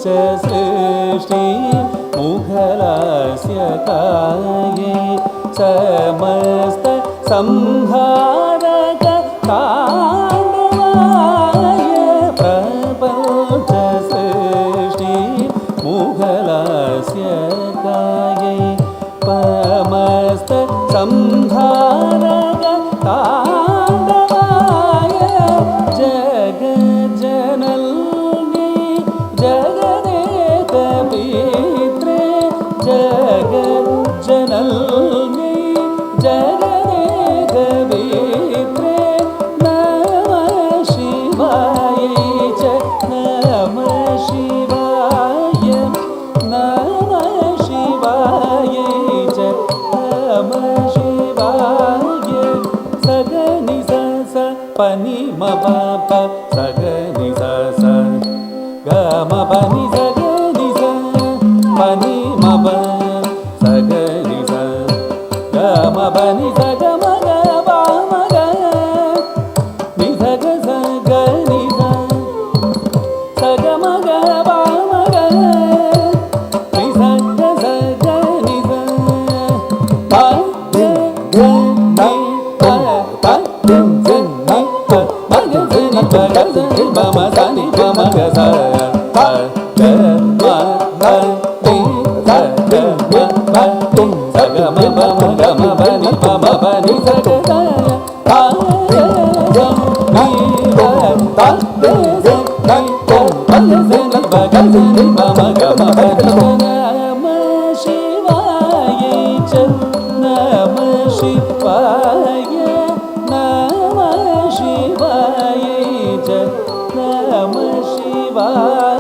सृष्टि मुघलस्य काये समस्त संहारक ताण्डवाय प्रपञ्च सृष्टि मुघलस्य काये समस्त संहारक ताण्डवाय जगज्जननी जगदेक पित्रे जगज्जननी जगदेक पित्रे नमः शिवाय च नमः शिवाय नमः शिवाय च नमः शिवाय सगनि स पनि म प सगनि स ग म पनि सगनि स पनि म प सगनि स ग म पनि स ग म ग प म ग नि स ग स ग नि स ग म ग प म ग नि स ग स ग नि स प ग ग नि प प ग ग नि प म ग ग नि प ग ग नि प म स नि प म ग स प ग म प नि स ग म प नि स ग म प म ग म प नि प म प नि स ग स प ग ग नि प प ग ग नि प प ग ग नि प ग ग नि प म ग म प नि नमः शिवाय च नमः शिवाय नमः शिवाय च नमः शिवाय